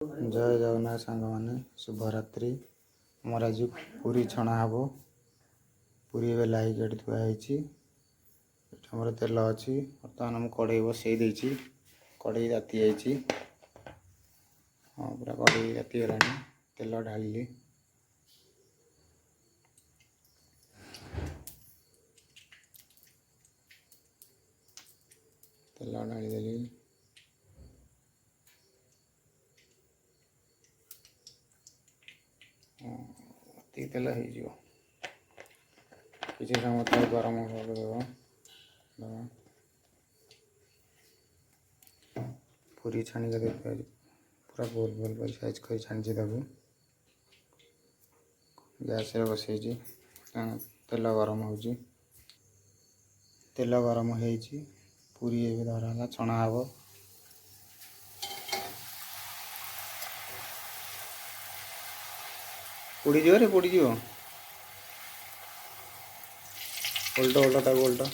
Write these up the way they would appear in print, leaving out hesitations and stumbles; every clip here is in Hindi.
जय जगन्नाथ सांग मैंने शुभरात्रि। आमर आज पूरी छणा हम पूरी बेला होगी थुआई आमर तेल अच्छी बर्तमान आम कड़े बसई कड़े राति जाइए। हाँ पूरा कड़े राति गला तेल ढाली तेल ढालीदेली तेल हो किसी समय तक गरम देव पूरी छाणी पूरा गोल गोल कर साइज कर छाणी गैस बसई तेल गरम हो तेल गरम हो पूरी धरा छणा हम पोड़ी रे पोड़ी उल्टा उल्टा तक उल्टा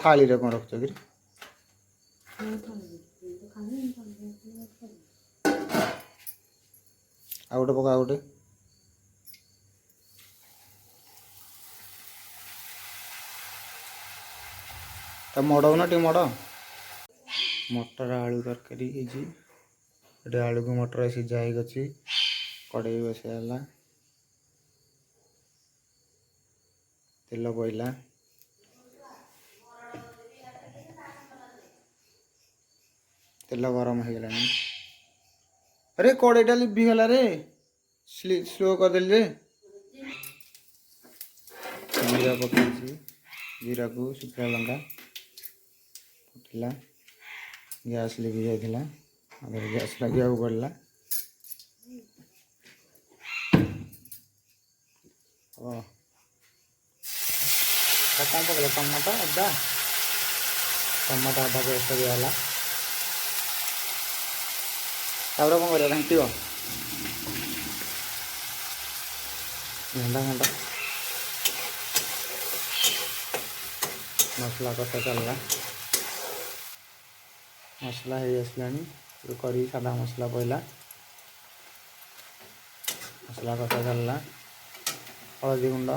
थाली रे कौन रखछ कि आ गोटे पका गोटे मड़ौना टे मड़ मटर आलू तरकारी ये आलू को मटर सीझा ही कड़े बसला तेल पड़ा तेल गरम हो गला। अरे कड़ेटा लिभिगला रे स्लो करदेली रे जीरा पकई जीरा को शुखा लंका फुटला गैस लिभि जाइला गैस लगे पड़ा कौन पकड़ टमाटो अदा पेस्ट दिगला कौन कर घाट घंटा घंटा मसला कषा चलला मसला हो आसला करी सादा मसला पड़ा मसला कषा चलला हलदी गुंड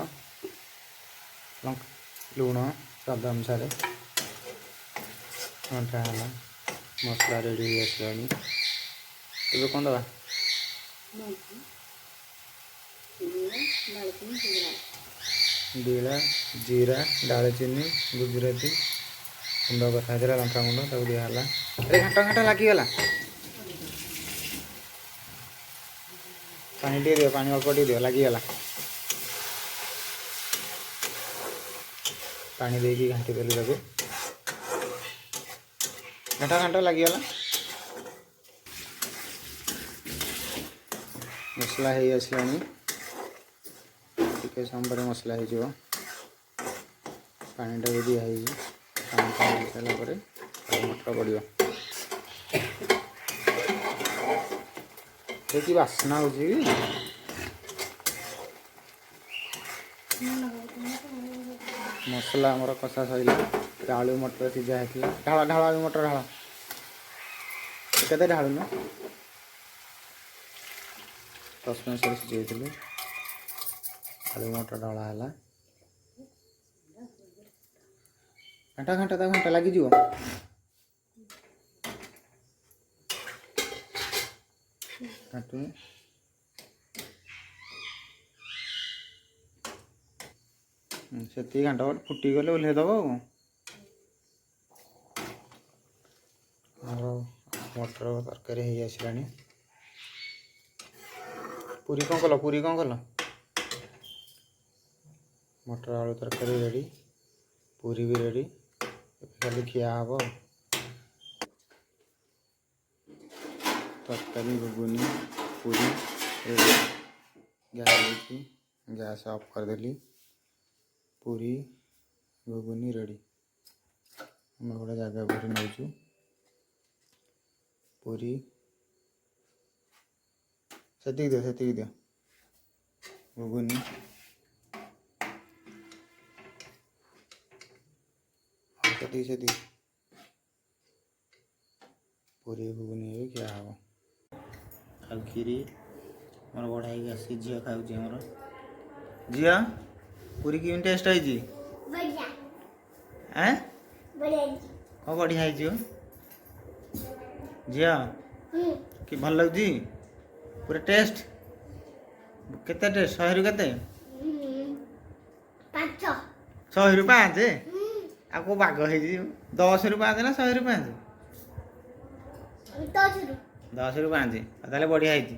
लुण स्वाद अनुसार घंटा है मसला रेडी हो आसला कौन दबा जीरा जीरा दालचीनी गुजराती गुंड कथा लंका गुंड तक दिगला अरे घाटा घाटा लगिगला पानी टे दियो पानी अल्प दियो लगिगला पानी देकी घाटी देली तक घंटा घंटा लगिगला मसला हो आसला टे समय मसला हो पानी टा दिखाई पानी सारापर मटर पड़ो देखिए बास्ना हो मसला आमर कषा सैला आलू मटर सीझा होता ढाल ढाल आलू मटर ढाल के ढालू न 10 मिनट सीझे आलू मटर ढला है घंटा घंटा घंटा लगी घाटू से घंटा फुटी गले ओल्हे दब मटर तरकारी हो आसला पूरी कौन कल मटर आलू तरकारी रेडी पूरी भी रेडी खाली खिया हम तरकारी घुगुनी पूरी रेडी गैस ऑफ करदेली पूरी घुगुनी रेडी हम गोटे जगह पर नौचु पूरी से दियो घुगुनी ସେଠି ସେଠି ପୁରୀ ଘୁଗୁନି ବି ଖିଆ ହେବ। ଆଉ କ୍ଷୀରି ଆମର ବଢ଼ା ହେଇକି ଆସିଛି। ଝିଅ ଖାଉଛି ଆମର। ଝିଅ ପୁରୀ କେମିତି ଟେଷ୍ଟ ହେଇଛି? ଆଁ କ'ଣ ବଢ଼ିଆ ହେଇଛି ଝିଅ? କି ଭଲ ଲାଗୁଛି ପୁରା ଟେଷ୍ଟ? କେତେ ଟେଷ୍ଟ? 100ରୁ କେତେ? 100ରୁ 5? ଆଉ କେଉଁ ବାଗ ହେଇଛି? 10ରୁ 5 ନା 100ରୁ 5? 10ରୁ 5। ତାହେଲେ ବଢ଼ିଆ ହେଇଛି।